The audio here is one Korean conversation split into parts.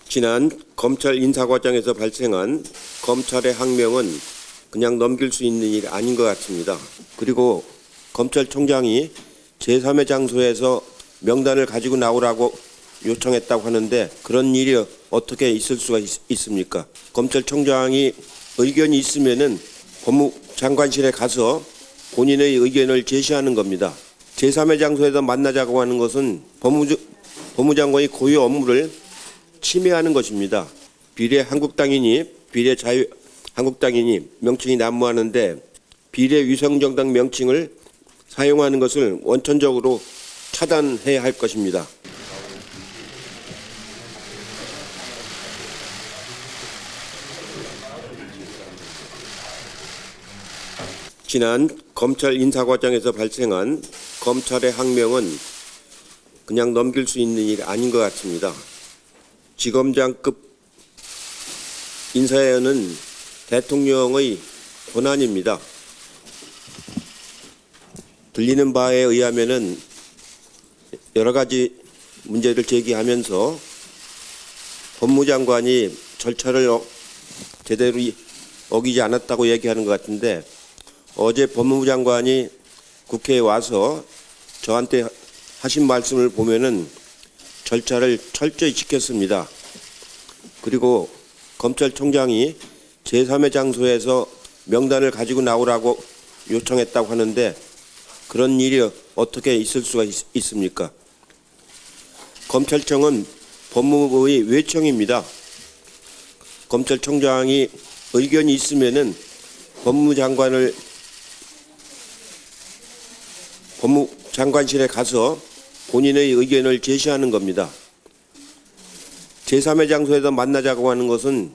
지난 검찰 인사과정에서 발생한 검찰의 항명은 그냥 넘길 수 있는 일이 아닌 것 같습니다. 그리고 검찰총장이 제3의 장소에서 명단을 가지고 나오라고 요청했다고 하는데 그런 일이 어떻게 있을 수가 있습니까? 검찰총장이 의견이 있으면은 법무장관실에 가서 본인의 의견을 제시하는 겁니다. 제3의 장소에서 만나자고 하는 것은 법무장관이 고유 업무를 침해하는 것입니다. 비례한국당이니 비례자유한국당이니 명칭이 난무하는데 비례위성정당 명칭을 사용하는 것을 원천적으로 차단해야 할 것입니다. 지난 검찰 인사과정에서 발생한 검찰의 항명은 그냥 넘길 수 있는 일이 아닌 것 같습니다. 지검장급 인사에는 대통령의 권한입니다. 들리는 바에 의하면은 여러 가지 문제를 제기하면서 법무장관이 절차를 제대로 어기지 않았다고 얘기하는 것 같은데 어제 법무부 장관이 국회에 와서 저한테 하신 말씀을 보면은 절차를 철저히 지켰습니다. 그리고 검찰총장이 제3의 장소에서 명단을 가지고 나오라고 요청했다고 하는데 그런 일이 어떻게 있을 수가 있습니까? 검찰청은 법무부의 외청입니다. 검찰총장이 의견이 있으면은 법무장관실에 가서 본인의 의견을 제시하는 겁니다. 제3의 장소에서 만나자고 하는 것은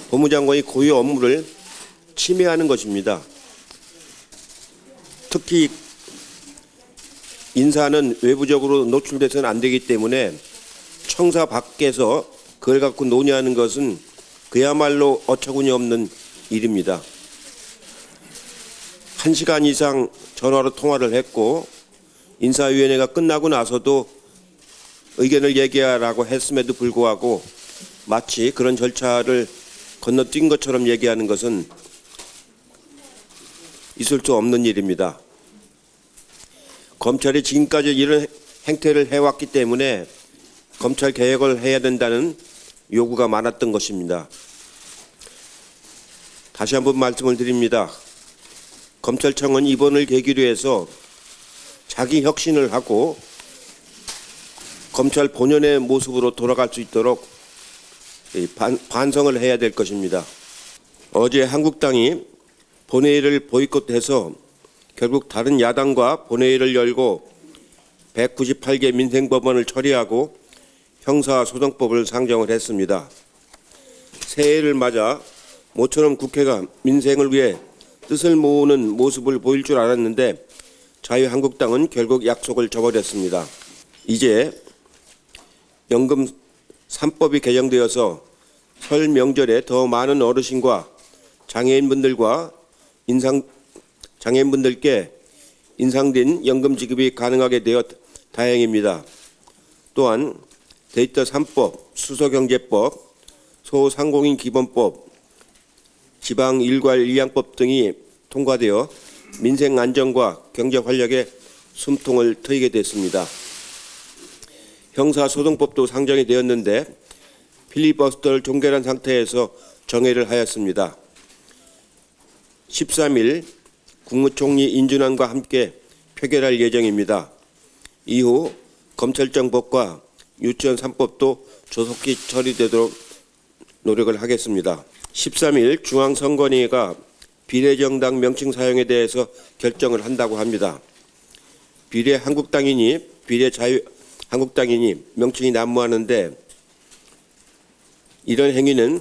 법무장관이 고유 업무를 침해하는 것입니다. 특히 인사는 외부적으로 노출돼서는 안 되기 때문에 청사 밖에서 그걸 갖고 논의하는 것은 그야말로 어처구니 없는 일입니다. 1시간 이상 전화로 통화를 했고 인사위원회가 끝나고 나서도 의견을 얘기하라고 했음에도 불구하고 마치 그런 절차를 건너뛴 것처럼 얘기하는 것은 있을 수 없는 일입니다. 검찰이 지금까지 이런 행태를 해왔기 때문에 검찰 개혁을 해야 된다는 요구가 많았던 것입니다. 다시 한번 말씀을 드립니다. 검찰청은 이번을 계기로 해서 자기 혁신을 하고 검찰 본연의 모습으로 돌아갈 수 있도록 반성을 해야 될 것입니다. 어제 한국당이 본회의를 보이콧해서 결국 다른 야당과 본회의를 열고 198개 민생법안을 처리하고 형사소송법을 상정을 했습니다. 새해를 맞아 모처럼 국회가 민생을 위해 뜻을 모으는 모습을 보일 줄 알았는데 자유한국당은 결국 약속을 저버렸습니다. 이제 연금 3법이 개정되어서 설 명절에 더 많은 어르신과 장애인분들께 인상된 연금 지급이 가능하게 되어 다행입니다. 또한 데이터 3법, 수소경제법, 소상공인 기본법, 지방 일괄 일양법 등이 통과되어 민생 안정과 경제 활력에 숨통을 트이게 됐습니다. 형사소송법도 상정이 되었는데 필리버스터를 종결한 상태에서 정회를 하였습니다. 13일 국무총리 인준안과 함께 표결할 예정입니다. 이후 검찰청법과 유치원 3법도 조속히 처리되도록 노력을 하겠습니다. 13일 중앙선관위가 비례정당 명칭 사용에 대해서 결정을 한다고 합니다. 비례한국당이니 비례자유한국당이니 명칭이 난무하는데 이런 행위는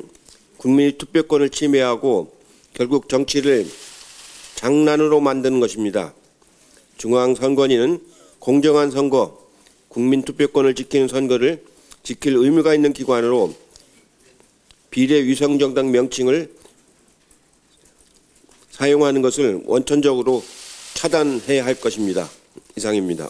국민의 투표권을 침해하고 결국 정치를 장난으로 만드는 것입니다. 중앙선관위는 공정한 선거, 국민 투표권을 지키는 선거를 지킬 의무가 있는 기관으로 비례위성정당 명칭을 사용하는 것을 원천적으로 차단해야 할 것입니다. 이상입니다.